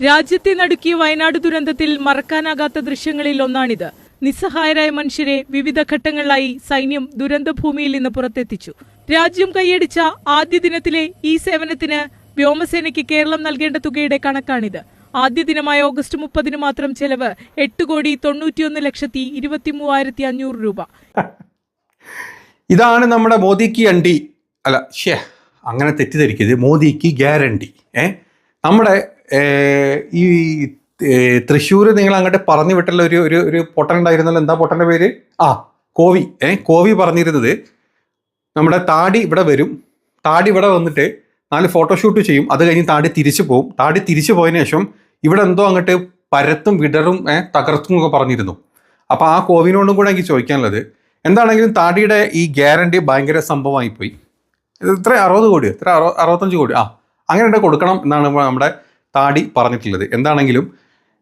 രാജ്യത്തെ നടുക്കിയ വയനാട് ദുരന്തത്തിൽ മറക്കാനാകാത്ത ദൃശ്യങ്ങളിൽ ഒന്നാണിത്. നിസ്സഹായരായ മനുഷ്യരെ വിവിധ ഘട്ടങ്ങളിലായി സൈന്യം ദുരന്തഭൂമിയിൽ നിന്ന് പുറത്തെത്തിച്ചു. രാജ്യം കൈയടിച്ച ആദ്യ ദിനത്തിലെ ഈ സേവനത്തിന് വ്യോമസേനയ്ക്ക് കേരളം നൽകേണ്ട തുകയുടെ കണക്കാണിത്. ആദ്യ ദിനമായ ഓഗസ്റ്റ് 30 മാത്രം ചെലവ് 8,91,23,500 രൂപ. ഇതാണ് നമ്മുടെ മോദിക്ക് അണ്ടി അല്ല അങ്ങനെ തെറ്റിദ്ധരിക്കരുത്, മോദിക്ക് ഗ്യാരണ്ടി. നമ്മുടെ ഈ തൃശ്ശൂർ നിങ്ങൾ അങ്ങോട്ട് പറഞ്ഞു വിട്ടുള്ള ഒരു പൊട്ടൻ ഉണ്ടായിരുന്നല്ലോ, എന്താ പൊട്ടൻ്റെ പേര്? കോവി. കോവി പറഞ്ഞിരുന്നത് നമ്മുടെ താടി ഇവിടെ വരും, താടി ഇവിടെ വന്നിട്ട് 4 ഫോട്ടോഷൂട്ട് ചെയ്യും, അത് കഴിഞ്ഞ് താടി തിരിച്ചു പോകും, താടി തിരിച്ചു പോയതിനു ശേഷം ഇവിടെ എന്തോ അങ്ങോട്ട് പരത്തും വിടറും തകർത്തും ഒക്കെ പറഞ്ഞിരുന്നു. അപ്പോൾ ആ കോവിനോടും കൂടെ എനിക്ക് ചോദിക്കാനുള്ളത്, എന്താണെങ്കിലും താടിയുടെ ഈ ഗ്യാരണ്ടി ഭയങ്കര സംഭവമായി പോയി. ഇത്ര 60 കോടി, ഇത്ര 65 കോടി അങ്ങനെ കൊടുക്കണം എന്നാണ് നമ്മുടെ താടി പറഞ്ഞിട്ടുള്ളത്. എന്താണെങ്കിലും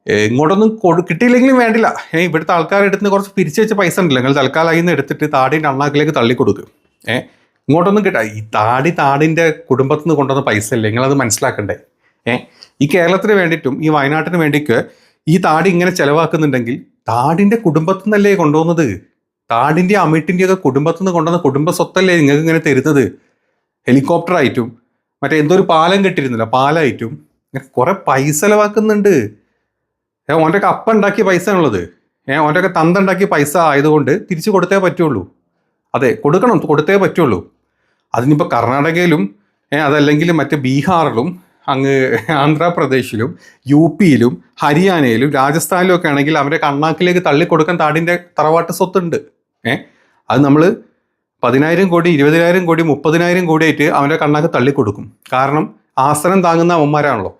ഇങ്ങോട്ടൊന്നും കിട്ടിയില്ലെങ്കിലും വേണ്ടില്ല, ഇവിടുത്തെ ആൾക്കാരുടെ അടുത്ത് കുറച്ച് പിരിച്ചു വെച്ച പൈസ ഉണ്ടല്ലോ, നിങ്ങൾ തൽക്കാലം അതിൽ നിന്ന് എടുത്തിട്ട് താടിൻ്റെ അണ്ണാക്കിലേക്ക് തള്ളിക്കൊടുക്കും. ഇങ്ങോട്ടൊന്നും ഈ താടിൻ്റെ കുടുംബത്തിൽ നിന്ന് കൊണ്ടുവന്ന പൈസ അല്ലേ, നിങ്ങളത് മനസ്സിലാക്കണ്ടേ? ഈ കേരളത്തിന് വേണ്ടിയിട്ടും ഈ വയനാട്ടിന് വേണ്ടിക്ക് ഈ താടി ഇങ്ങനെ ചെലവാക്കുന്നുണ്ടെങ്കിൽ താടിൻ്റെ കുടുംബത്തിൽ നിന്നല്ലേ കൊണ്ടുപോകുന്നത്? താടിൻ്റെ അമിട്ടിൻ്റെയൊക്കെ കുടുംബത്തിൽ നിന്ന് കൊണ്ടുവന്ന കുടുംബ സ്വത്തല്ലേ നിങ്ങൾക്ക് ഇങ്ങനെ തരുന്നത്? ഹെലികോപ്റ്ററായിട്ടും മറ്റേ എന്തോ ഒരു പാലം കെട്ടിയിരുന്നില്ല, പാലമായിട്ടും കുറെ പൈസ ചെലവാക്കുന്നുണ്ട്. ഓൻ്റെയൊക്കെ അപ്പം ഉണ്ടാക്കിയ പൈസ ആണുള്ളത്, ഓൻ്റെയൊക്കെ തന്ത ഉണ്ടാക്കിയ പൈസ ആയതുകൊണ്ട് തിരിച്ചു കൊടുത്തേ പറ്റുള്ളൂ. അതെ, കൊടുത്തേ പറ്റുള്ളൂ. അതിനിപ്പോൾ കർണാടകയിലും അതല്ലെങ്കിൽ മറ്റേ ബീഹാറിലും അങ്ങ് ആന്ധ്രാപ്രദേശിലും UP-യിലും ഹരിയാനയിലും രാജസ്ഥാനിലും ഒക്കെ ആണെങ്കിൽ അവരെ കണ്ണാക്കിലേക്ക് തള്ളിക്കൊടുക്കാൻ താടിൻ്റെ തറവാട്ട് സ്വത്തുണ്ട്. അത് നമ്മൾ 10,000 കോടി 20,000 കോടി 30,000 കോടി ആയിട്ട് അവൻ്റെ കണ്ണാക്ക് തള്ളിക്കൊടുക്കും. കാരണം ആസനം താങ്ങുന്ന അവന്മാരാണല്ലോ.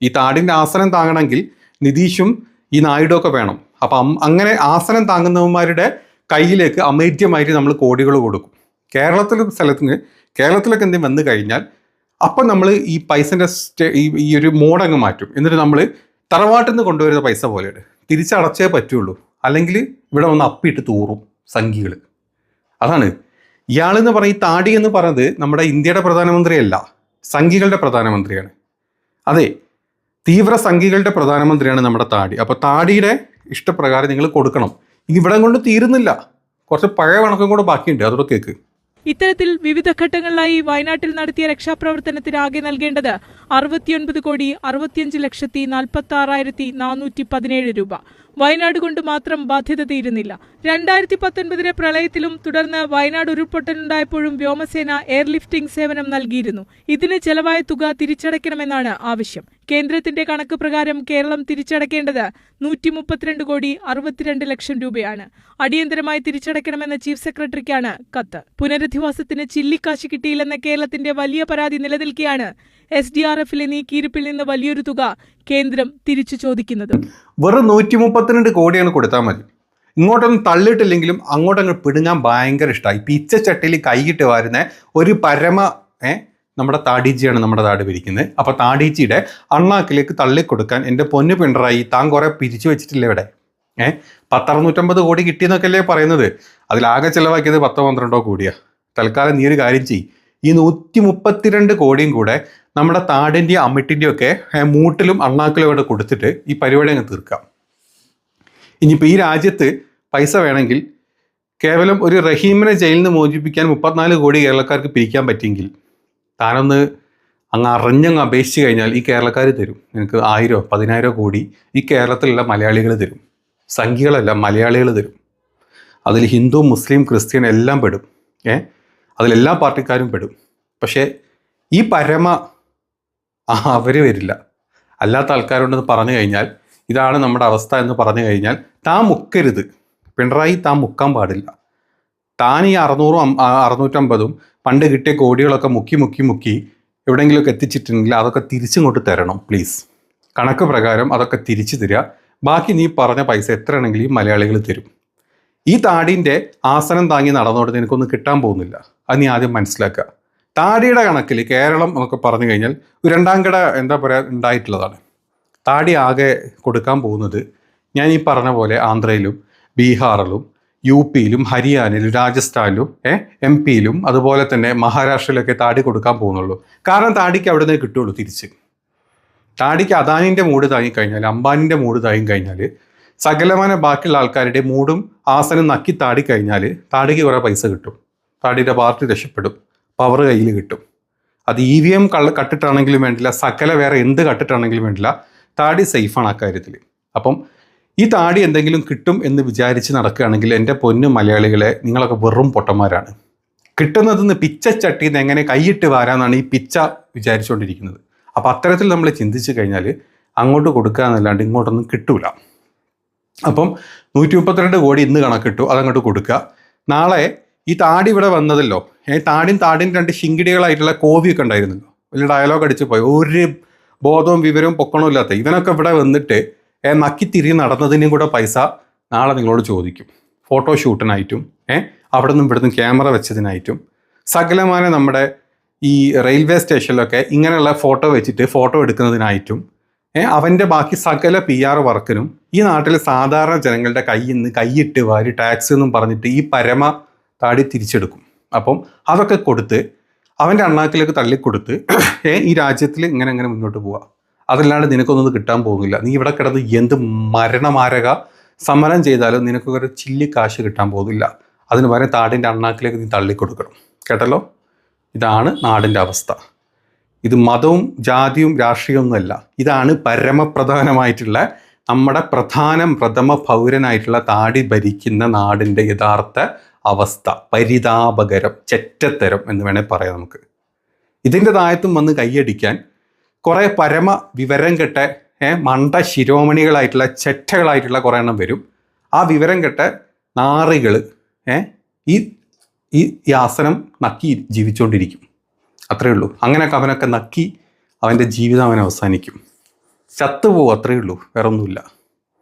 ഈ താടിൻ്റെ ആസനം താങ്ങണമെങ്കിൽ നിതീഷും ഈ നായിഡും ഒക്കെ വേണം. അപ്പം അങ്ങനെ ആസനം താങ്ങുന്നവന്മാരുടെ കയ്യിലേക്ക് അമേദ്യമായിട്ട് നമ്മൾ കോടികൾ കൊടുക്കും. കേരളത്തിലൊക്കെ എന്തെങ്കിലും വന്നു കഴിഞ്ഞാൽ അപ്പം നമ്മൾ ഈ പൈസൻ്റെ ഈ ഒരു മോഡങ്ങ് മാറ്റും. എന്നിട്ട് നമ്മൾ തറവാട്ടിൽ നിന്ന് കൊണ്ടുവരുന്ന പൈസ പോലെയാണ് തിരിച്ചടച്ചേ പറ്റുള്ളൂ. അല്ലെങ്കിൽ ഇവിടെ വന്ന് അപ്പിയിട്ട് തൂറും സംഘികൾ. അതാണ് ഇയാളെന്ന് പറയും. ഈ താടി എന്ന് പറയുന്നത് നമ്മുടെ ഇന്ത്യയുടെ പ്രധാനമന്ത്രിയല്ല, സംഘികളുടെ പ്രധാനമന്ത്രിയാണ്. അതെ, തീവ്ര സംഘികളുടെ പ്രധാനമന്ത്രിയാണ് നമ്മുടെ താടി. അപ്പോൾ താടിയുടെ ഇഷ്ടപ്രകാരം നിങ്ങൾ കൊടുക്കണം. ഇവിടെ കൊണ്ട് തീരുന്നില്ല, കുറച്ച് പഴയ കണക്കും കൂടെ ബാക്കിയുണ്ട്, അതോടെ കേൾക്ക്. ഇത്തരത്തിൽ വിവിധ ഘട്ടങ്ങളിലായി വയനാട്ടിൽ നടത്തിയ രക്ഷാപ്രവർത്തനത്തിന് ആകെ നൽകേണ്ടത് 69,65,46,417 രൂപ. വയനാട് കൊണ്ട് മാത്രം ബാധ്യത തീരുന്നില്ല. 2019 പ്രളയത്തിലും തുടർന്ന് വയനാട് ഉരുൾപൊട്ടലുണ്ടായപ്പോഴും വ്യോമസേന എയർലിഫ്റ്റിംഗ് സേവനം നൽകിയിരുന്നു. ഇതിന് ചെലവായ തുക തിരിച്ചടയ്ക്കണമെന്നാണ് ആവശ്യം. കേന്ദ്രത്തിന്റെ കണക്ക് പ്രകാരം കേരളം തിരിച്ചടയ്ക്കേണ്ടത് 132,62,00,000 രൂപയാണ്. അടിയന്തരമായി തിരിച്ചടയ്ക്കണമെന്ന ചീഫ് സെക്രട്ടറിക്കാണ് കത്ത്. പുനരധിവാസത്തിന് ചില്ലിക്കാശ് കിട്ടിയില്ലെന്ന കേരളത്തിന്റെ വലിയ പരാതി നിലനിൽക്കെയാണ് SDRF-ലെ നീക്കിയിരിപ്പിൽ നിന്ന് വലിയൊരു തുക കേന്ദ്രം തിരിച്ചു ചോദിക്കുന്നത്. വെറും 132 കോടിയാണ് കൊടുത്താൽ മതി. ഇങ്ങോട്ടൊന്നും തള്ളിയിട്ടില്ലെങ്കിലും അങ്ങോട്ടങ്ങ് പിടുങ്ങാൻ ഭയങ്കര ഇഷ്ടമായി. പിച്ചച്ചട്ടിയിൽ കൈയിട്ട് വാരുന്ന ഒരു പരമ നമ്മുടെ താടിജിയാണ് നമ്മുടെ താടി പിരിക്കുന്നത്. അപ്പോൾ താടിജിയുടെ അണ്ണാക്കിലേക്ക് തള്ളിക്കൊടുക്കാൻ എൻ്റെ പൊന്നു പിണറായി താൻ കുറെ പിരിച്ചു വെച്ചിട്ടില്ലേ ഇവിടെ? 100-150 കോടി കിട്ടിയെന്നൊക്കെയല്ലേ പറയുന്നത്. അതിലാകെ ചിലവാക്കിയത് 10-12 കോടിയാണ്. തൽക്കാലം നീ ഒരു കാര്യം ചെയ്യും, ഈ 132 കോടിയും കൂടെ നമ്മുടെ താടിൻ്റെയും അമ്മിട്ടിൻ്റെയും ഒക്കെ മൂട്ടിലും അണ്ണാക്കിലും ഇവിടെ കൊടുത്തിട്ട് ഈ പരിപാടി അങ്ങ് തീർക്കാം. ഇനിയിപ്പോൾ ഈ രാജ്യത്ത് പൈസ വേണമെങ്കിൽ കേവലം ഒരു റഹീമിനെ ജയിലിൽ നിന്ന് മോചിപ്പിക്കാൻ 34 കോടി കേരളക്കാർക്ക് പിരിക്കാൻ പറ്റിയെങ്കിൽ താനൊന്ന് അങ്ങ് അറിഞ്ഞങ്ങ് അപേക്ഷിച്ച് കഴിഞ്ഞാൽ ഈ കേരളക്കാർ തരും. നിനക്ക് 1000-10,000 കോടി ഈ കേരളത്തിലുള്ള മലയാളികൾ തരും. സംഖ്യകളല്ല, മലയാളികൾ തരും. അതിൽ ഹിന്ദു, മുസ്ലിം, ക്രിസ്ത്യൻ എല്ലാം പെടും. അതിലെല്ലാ പാർട്ടിക്കാരും പെടും. പക്ഷേ ഈ പരമ അവർ വരില്ല. അല്ലാത്ത ആൾക്കാരോടെന്ന് പറഞ്ഞു കഴിഞ്ഞാൽ ഇതാണ് നമ്മുടെ അവസ്ഥ എന്ന് പറഞ്ഞു കഴിഞ്ഞാൽ താൻ മുക്കരുത്. പിണറായി താൻ മുക്കാൻ പാടില്ല. താൻ ഈ 600-650 പണ്ട് കിട്ടിയ കോടികളൊക്കെ മുക്കി എവിടെയെങ്കിലുമൊക്കെ എത്തിച്ചിട്ടുണ്ടെങ്കിൽ അതൊക്കെ തിരിച്ചിങ്ങോട്ട് തരണം പ്ലീസ്. കണക്ക് പ്രകാരം അതൊക്കെ തിരിച്ചു തരിക. ബാക്കി നീ പറഞ്ഞ പൈസ എത്രയാണെങ്കിലും ഈ മലയാളികൾ തരും. ഈ താടിൻ്റെ ആസനം താങ്ങി നടന്നോട്ട് നിനക്കൊന്നും കിട്ടാൻ പോകുന്നില്ല. അത് നീ ആദ്യം മനസ്സിലാക്കുക. താടിയുടെ കണക്കിൽ കേരളം എന്നൊക്കെ പറഞ്ഞു കഴിഞ്ഞാൽ ഒരു 2ാം കിട ഉണ്ടായിട്ടുള്ളതാണ്. താടി ആകെ കൊടുക്കാൻ പോകുന്നത് ഞാൻ ഈ പറഞ്ഞ പോലെ ആന്ധ്രയിലും ബീഹാറിലും UP-യിലും ഹരിയാനയിലും രാജസ്ഥാനിലും MP-യിലും അതുപോലെ തന്നെ മഹാരാഷ്ട്രയിലൊക്കെ താടി കൊടുക്കാൻ പോകുന്നുള്ളൂ. കാരണം താടിക്ക് അവിടെ നിന്ന് കിട്ടുള്ളൂ തിരിച്ച്. താടിക്ക് അദാനിൻ്റെ മൂഡ് താങ്ങിക്കഴിഞ്ഞാൽ, അംബാനിൻ്റെ മൂഡ് താങ്ങിക്കഴിഞ്ഞാൽ, സകലമാന ബാക്കിയുള്ള ആൾക്കാരുടെ മൂടും ആസനം നക്കി താടിക്കഴിഞ്ഞാൽ താടിക്ക് കുറേ പൈസ കിട്ടും, താടിയുടെ പാർട്ടി രക്ഷപ്പെടും, പവർ കയ്യിൽ കിട്ടും. അത് EVM കട്ടിട്ടാണെങ്കിലും വേണ്ടില്ല, സകല വേറെ എന്ത് കട്ടിട്ടാണെങ്കിലും വേണ്ടില്ല, താടി സേഫാണ് ആ കാര്യത്തിൽ. അപ്പം ഈ താടി എന്തെങ്കിലും കിട്ടും എന്ന് വിചാരിച്ച് നടക്കുകയാണെങ്കിൽ എൻ്റെ പൊന്നു മലയാളികളെ, നിങ്ങളൊക്കെ വെറും പൊട്ടന്മാരാണ്. കിട്ടുന്നതെന്ന് പിച്ചച്ചട്ടിയിൽ നിന്ന് എങ്ങനെ കൈയിട്ട് വാരാന്നാണ് ഈ പിച്ച വിചാരിച്ചുകൊണ്ടിരിക്കുന്നത്. അപ്പോൾ അത്തരത്തിൽ നമ്മൾ ചിന്തിച്ച് കഴിഞ്ഞാൽ അങ്ങോട്ട് കൊടുക്കുക എന്നല്ലാണ്ട് ഇങ്ങോട്ടൊന്നും കിട്ടൂല. അപ്പം 132 കോടി ഇന്ന് കണക്കിട്ടു, അതങ്ങോട്ട് കൊടുക്കുക. നാളെ ഈ താടി ഇവിടെ വന്നതല്ലോ, താടിയും 2 ശിങ്കിടികളായിട്ടുള്ള കോവിയൊക്കെ ഉണ്ടായിരുന്നല്ലോ, വലിയ ഡയലോഗ് അടിച്ച് പോയി, ഒരു ബോധവും വിവരവും പൊക്കണവും ഇല്ലാത്ത ഇവനൊക്കെ ഇവിടെ വന്നിട്ട് നക്കി തിരികെ നടന്നതിനും കൂടെ പൈസ നാളെ നിങ്ങളോട് ചോദിക്കും. ഫോട്ടോഷൂട്ടിനായിട്ടും അവിടെ നിന്നും ഇവിടെ നിന്നും ക്യാമറ വെച്ചതിനായിട്ടും സകലമായ നമ്മുടെ ഈ റെയിൽവേ സ്റ്റേഷനിലൊക്കെ ഇങ്ങനെയുള്ള ഫോട്ടോ വെച്ചിട്ട് ഫോട്ടോ എടുക്കുന്നതിനായിട്ടും അവൻ്റെ ബാക്കി സകല PR വർക്കിനും ഈ നാട്ടിലെ സാധാരണ ജനങ്ങളുടെ കയ്യിൽ നിന്ന് കൈയിട്ട് വാരി ടാക്സ് എന്നും പറഞ്ഞിട്ട് ഈ പരമ താടി തിരിച്ചെടുക്കും. അപ്പം അതൊക്കെ കൊടുത്ത് അവൻ്റെ അണ്ണാക്കിലേക്ക് തള്ളിക്കൊടുത്ത് ഈ രാജ്യത്തിൽ ഇങ്ങനെ മുന്നോട്ട് പോവുക. അതല്ലാണ്ട് നിനക്കൊന്നും കിട്ടാൻ പോകുന്നില്ല. നീ ഇവിടെ കിടന്ന് എന്ത് മരണമാരക സമരം ചെയ്താലും നിനക്ക് ഒരു ചില്ലി കാശ് കിട്ടാൻ പോകുന്നില്ല. അതിന് പകരം താടിൻ്റെ അണ്ണാക്കിലേക്ക് നീ തള്ളിക്കൊടുക്കണം. കേട്ടല്ലോ, ഇതാണ് നാടിൻ്റെ അവസ്ഥ. ഇത് മതവും ജാതിയും രാഷ്ട്രീയമൊന്നുമല്ല, ഇതാണ് പരമപ്രധാനമായിട്ടുള്ള നമ്മുടെ പ്രഥമ പൗരനായിട്ടുള്ള താടി ഭരിക്കുന്ന നാടിൻ്റെ യഥാർത്ഥ അവസ്ഥ. പരിതാപകരം, ചെറ്റത്തരം എന്ന് വേണേൽ പറയാം നമുക്ക്. ഇതിൻ്റെ താഴത്തും വന്ന് കൈയടിക്കാൻ കുറേ പരമ വിവരം കെട്ട മണ്ട ശിരോമണികളായിട്ടുള്ള ചെറ്റകളായിട്ടുള്ള കുറേ എണ്ണം വരും. ആ വിവരം കെട്ട നാറികൾ ഈ ആസനം നക്കി ജീവിച്ചുകൊണ്ടിരിക്കും. അത്രയേ ഉള്ളൂ. അങ്ങനെയൊക്കെ അവനൊക്കെ നക്കി അവൻ്റെ ജീവിതം അവൻ അവസാനിക്കും, ചത്തുപോകും. അത്രയേ ഉള്ളൂ, വേറെ ഒന്നുമില്ല.